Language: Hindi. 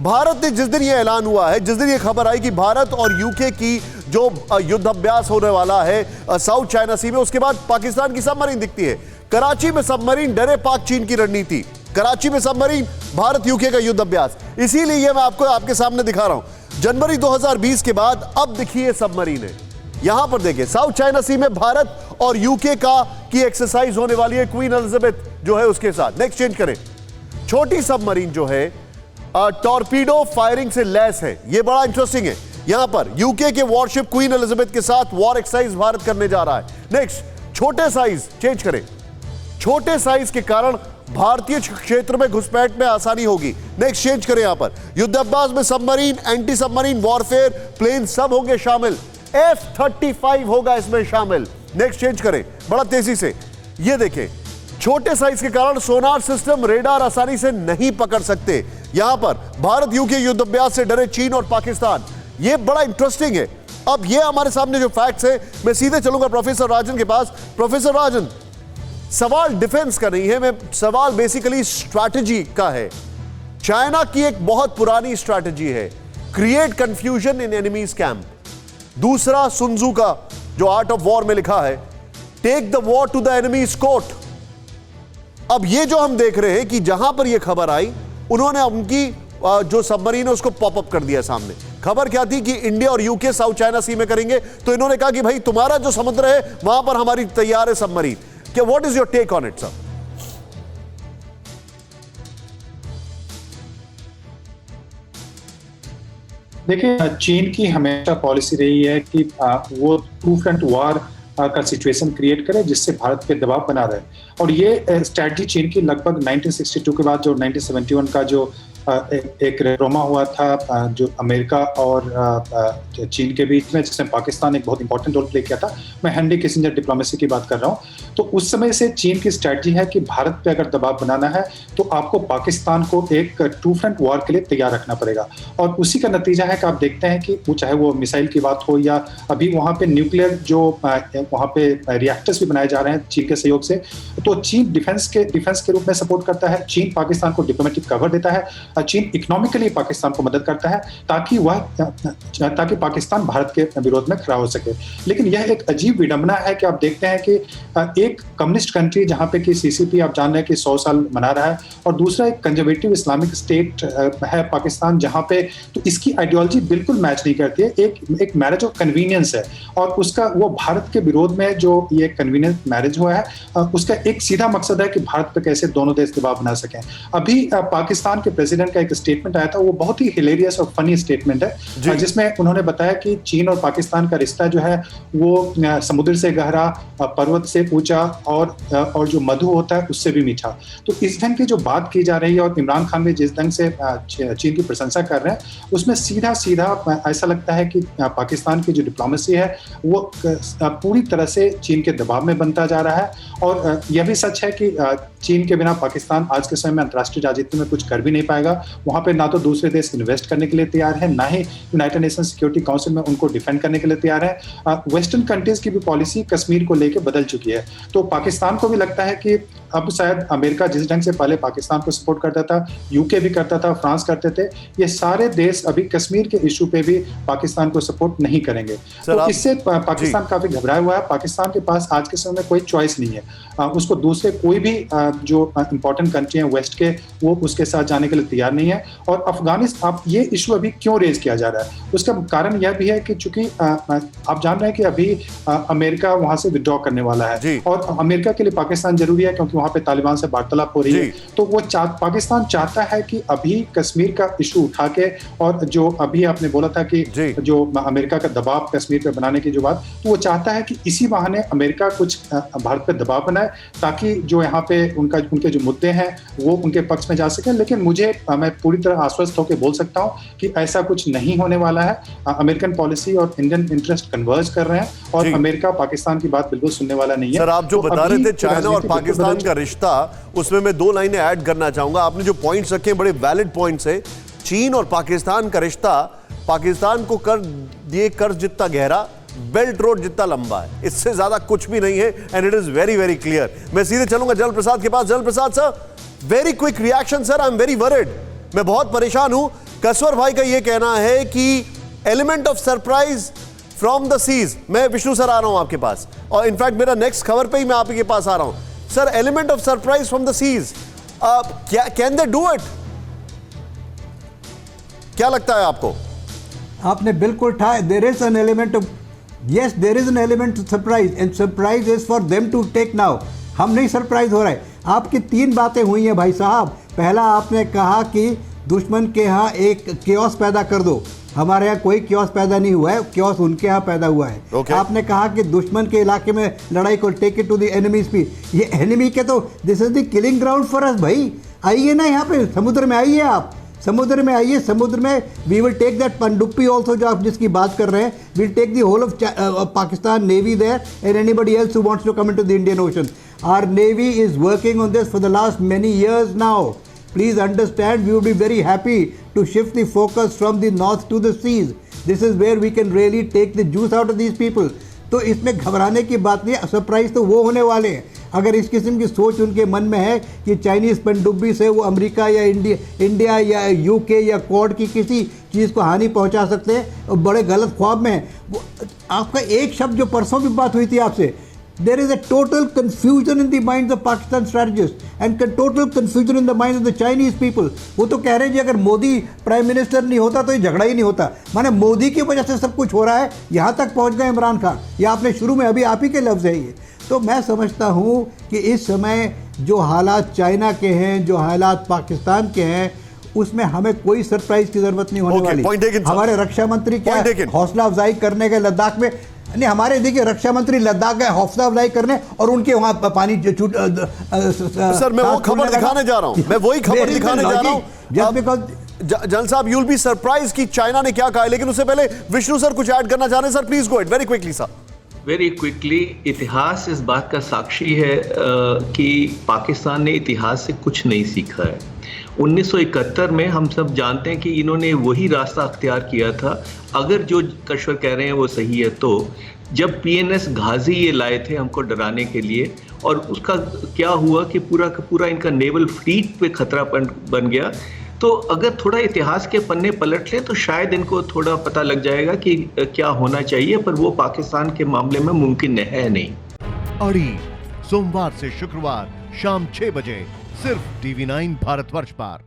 भारत ने जिस दिन यह ऐलान हुआ है, जिस दिन यह खबर आई कि भारत और यूके की जो युद्ध अभ्यास होने वाला है साउथ चाइना सी में, उसके बाद पाकिस्तान की सबमरीन दिखती है। कराची में सबमरीन, डरे पाक चीन की रणनीति। कराची में सबमरीन, भारत यूके का युद्ध अभ्यास। इसीलिए मैं आपको आपके सामने दिखा रहा हूं। जनवरी 2020 के बाद अब देखिए सबमरीन है। यहां पर देखिए साउथ चाइना सी में भारत और यूके की एक्सरसाइज होने वाली है क्वीन एलिजाबेथ जो है उसके साथ। नेक्स्ट चेंज करें। छोटी सबमरीन जो है टॉर्पीडो फायरिंग से लैस है। यह बड़ा इंटरेस्टिंग है। यहां पर यूके के वॉरशिप क्वीन एलिजाबेथ के साथ वॉर एक्सरसाइज भारत करने जा रहा है। नेक्स्ट, छोटे साइज, चेंज करें। छोटे साइज के कारण भारतीय क्षेत्र में घुसपैठ में आसानी होगी। नेक्स्ट, चेंज करें। यहां पर युद्धाभ्यास में submarine, anti submarine warfare plane सब होंगे शामिल। F-35 होगा इसमें शामिल। नेक्स्ट, चेंज करें बड़ा तेजी से। यह देखें, छोटे साइज के कारण सोनार सिस्टम, रेडार आसानी से नहीं पकड़ सकते। यहां पर भारत यूके युद्धाभ्यास से डरे चीन और पाकिस्तान। यह बड़ा इंटरेस्टिंग है। अब यह हमारे सामने जो फैक्ट्स है, मैं सीधे चलूंगा प्रोफेसर राजन के पास। प्रोफेसर राजन, सवाल डिफेंस का नहीं है, मैं सवाल बेसिकली स्ट्रैटेजी का है। चाइना की एक बहुत पुरानी स्ट्रैटेजी है, create confusion in enemies camp. दूसरा, सुनजू का जो आर्ट ऑफ वॉर में लिखा है, take the war to the enemy's court. अब ये जो हम देख रहे हैं कि जहां पर यह खबर आई, उन्होंने उनकी जो सबमरीन है उसको पॉपअप कर दिया सामने। खबर क्या थी कि इंडिया और यूके साउथ चाइना सी में करेंगे, तो इन्होंने कहा कि भाई तुम्हारा जो समुद्र है वहां पर हमारी तैयार है सबमरीन। क्या, what is your take on it sir? देखिए, चीन की हमेशा पॉलिसी रही है कि वो टू फ्रंट वॉर का सिचुएशन क्रिएट करे जिससे भारत पे दबाव बना रहे। और ये स्ट्रैटेजी चीन की लगभग 1962 के बाद जो 1971 का जो एक रोमा हुआ था जो अमेरिका और चीन के बीच में, जिसमें पाकिस्तान एक बहुत इंपॉर्टेंट रोल प्ले किया था। मैं हेनरी किसिंजर डिप्लोमेसी की बात कर रहा हूं। तो उस समय से चीन की स्ट्रैटेजी है कि भारत पे अगर दबाव बनाना है तो आपको पाकिस्तान को एक टू फ्रंट वॉर के लिए तैयार रखना पड़ेगा। और उसी का नतीजा है कि आप देखते हैं कि वो चाहे वो मिसाइल की बात हो या अभी वहां पे न्यूक्लियर जो वहां पे रिएक्टर्स भी बनाए जा रहे हैं चीन के सहयोग से, तो चीन डिफेंस के रूप में सपोर्ट करता है। चीन पाकिस्तान को डिप्लोमेटिक कवर देता है। चीन इकोनॉमिकली पाकिस्तान को मदद करता है ताकि पाकिस्तान भारत के विरोध में खड़ा हो सके। लेकिन यह एक अजीब विडंबना है कि आप देखते हैं कि एक कम्युनिस्ट कंट्री जहां पे कि सीसीपी आप जान रहे हैं कि 100 साल मना रहा है, और दूसरा एक कंजर्वेटिव इस्लामिक स्टेट है पाकिस्तान, जहां पे तो इसकी आइडियोलॉजी बिल्कुल मैच नहीं करती है। एक मैरिज ऑफ कन्वीनियंस है, और उसका वो भारत के विरोध में जो ये कन्वीनियंस मैरिज हुआ है, उसका एक सीधा मकसद है कि भारत पे कैसे दोनों देश दबाव बना सकें। अभी पाकिस्तान के प्रेसिडेंट का एक स्टेटमेंट आया था, वो बहुत ही हिलेरियस और फनी स्टेटमेंट है, जिसमें उन्होंने बताया कि चीन और पाकिस्तान का रिश्ता जो है वो समुद्र से गहरा, पर्वत से ऊंचा और जो मधु होता है उससे भी मीठा। तो इस ढंग की जो बात की जा रही है और इमरान खान भी जिस ढंग से चीन की प्रशंसा कर रहे हैं, उसमें सीधा सीधा ऐसा लगता है कि पाकिस्तान की जो डिप्लोमेसी है वो पूरी तरह से चीन के दबाव में बनता जा रहा है। और यह भी सच है कि चीन के बिना पाकिस्तान आज के समय में अंतर्राष्ट्रीय राजनीति में कुछ कर भी नहीं पाएगा। वहां पे ना तो दूसरे देश इन्वेस्ट करने के लिए तैयार है, ना ही यूनाइटेड नेशन सिक्योरिटी काउंसिल में उनको डिफेंड करने के लिए तैयार है। वेस्टर्न कंट्रीज की भी पॉलिसी कश्मीर को लेकर बदल चुकी है। तो पाकिस्तान को भी लगता है कि अब शायद अमेरिका जिस ढंग से पहले पाकिस्तान को सपोर्ट करता था, यूके भी करता था, फ्रांस करते थे, ये सारे देश अभी कश्मीर के इशू पे भी पाकिस्तान को सपोर्ट नहीं करेंगे। तो इससे पाकिस्तान काफी घबराया हुआ है। पाकिस्तान के पास आज के समय में कोई चॉइस नहीं है। उसको दूसरे कोई भी जो इंपॉर्टेंट कंट्री है वेस्ट के, वो उसके साथ जाने के लिए तैयार नहीं है। और अफगानिस्तान, अब ये इशू अभी क्यों रेज किया जा रहा है, उसका कारण यह भी है कि चूंकि आप जान रहे हैं कि अभी अमेरिका वहां से विड्रॉ करने वाला है, और अमेरिका के लिए पाकिस्तान जरूरी है क्योंकि वहां पे तालिबान से वार्तालाप हो रही है। तो वो पाकिस्तान चाहता है कि अभी कश्मीर का इशू उठा के, और जो अभी आपने बोला था कि जो अमेरिका का दबाव कश्मीर पे बनाने की जो बात, तो वो चाहता है कि इसी बहाने अमेरिका कुछ भारत पे दबाव बनाए ताकि जो यहाँ पे उनके जो मुद्दे हैं वो उनके पक्ष में जा सके। लेकिन मैं पूरी तरह आश्वस्त होकर बोल सकता हूँ कि ऐसा कुछ नहीं होने वाला है। अमेरिकन पॉलिसी और इंडियन इंटरेस्ट कन्वर्ज कर रहे हैं, और अमेरिका पाकिस्तान की बात बिल्कुल सुनने वाला नहीं है। सर, आप जो बता रहे थे चाइना और पाकिस्तान का रिश्ता, उसमें मैं 2 लाइनें ऐड करना चाहूंगा। आपने जो पॉइंट्स रखे बड़े वैलिड पॉइंट्स है। चीन और पाकिस्तान का रिश्ता पाकिस्तान को कर्ज जितना गहरा, बेल्ट रोड जितना लंबा है, इससे ज्यादा कुछ भी नहीं है। And it is very very clear. मैं सीधे चलूंगा जल प्रसाद के पास। Jal Prasad sir, very quick reaction sir. I am very worried. मैं बहुत परेशान हूं कसवर भाई का यह कहना है कि element of surprise from the seas. मैं विष्णु सर आ रहा हूं आपके पास, और इनफैक्ट मेरा नेक्स्ट खबर पे ही मैं आपके पास आ रहा हूं sir. Element of surprise from the seas, क्या कैन दे डू इट? क्या लगता है आपको? आपने बिल्कुल ठा, there is an element of, yes there is an element of surprise, and surprise is for them to take now. हम नहीं सरप्राइज हो रहे। आपकी 3 बातें हुई हैं भाई साहब। पहला, आपने कहा कि दुश्मन के यहाँ एक क्योस पैदा कर दो। हमारे यहाँ कोई क्योस पैदा नहीं हुआ है, क्योस उनके यहाँ पैदा हुआ है। Okay. आपने कहा कि दुश्मन के इलाके में लड़ाई को take it to the enemy speed. ये एनिमी के तो this is the killing ground for us भाई। आइए ना यहाँ पे समुद्र में, आइए आप समुद्र में, आइए समुद्र में। वी विल टेक दैट पनडुब्बी ऑल्सो, जो आप जिसकी बात कर रहे हैं। We will take the whole of Pakistan navy there and anybody else who wants to come into the Indian ocean. Our navy is working on this for the last many years now. Please understand, we would be very happy to shift the focus from the north to the seas. This is where we can really take the juice out of these people. तो इसमें घबराने की बात नहीं है। सरप्राइज तो वो होने वाले हैं अगर इस किस्म की सोच उनके मन में है कि चाइनीज़ पनडुब्बी से वो अमेरिका या इंडिया या यूके या क्वाड की किसी चीज़ को हानि पहुंचा सकते हैं, और बड़े गलत ख्वाब में है। आपका एक शब्द जो परसों भी बात हुई थी आपसे, there is a total confusion in the minds of Pakistan strategists and total confusion in the minds of the Chinese people. वो तो कह रहे हैं जी अगर मोदी प्राइम मिनिस्टर नहीं होता तो ये झगड़ा ही नहीं होता। माने मोदी की वजह से सब कुछ हो रहा है। यहाँ तक पहुँच गए इमरान खान। ये आपने शुरू में अभी आप ही के लफ्ज़ है ये। तो मैं समझता हूँ कि इस समय जो हालात चाइना के हैं, जो हालात पाकिस्तान के हैं, उसमें हमें कोई सरप्राइज की जरूरत नहीं होने वाली। हमारे रक्षा मंत्री क्या हौसला अफजाई करने के लद्दाख में नहीं, हमारे देखिए रक्षा मंत्री लद्दाख गए हौसला अफजाई करने, और उनके वहां पानी सर मैं वो खबर दिखाने जा रहा हूं, मैं वही खबर दिखाने जा रहा हूं। जस्ट बिकॉज जनरल साहब यू विल बी सरप्राइज कि चाइना ने क्या कहा है, लेकिन उससे पहले विष्णु सर कुछ ऐड करना चाह रहे हैं। Sir please go it very quickly sir. Very quickly, इतिहास इस बात का साक्षी है कि पाकिस्तान ने इतिहास से कुछ नहीं सीखा है। 1971 में हम सब जानते हैं कि इन्होंने वही रास्ता अख्तियार किया था, अगर जो कश्वर कह रहे हैं वो सही है तो, जब PNS घाजी ये लाए थे हमको डराने के लिए, और उसका क्या हुआ कि पूरा का पूरा इनका नेवल फ्लीट पे खतरा बन गया। तो अगर थोड़ा इतिहास के पन्ने पलट ले तो शायद इनको थोड़ा पता लग जाएगा कि क्या होना चाहिए, पर वो पाकिस्तान के मामले में मुमकिन है नहीं। अड़ी सोमवार से शुक्रवार शाम 6 बजे सिर्फ TV9 भारतवर्ष पर।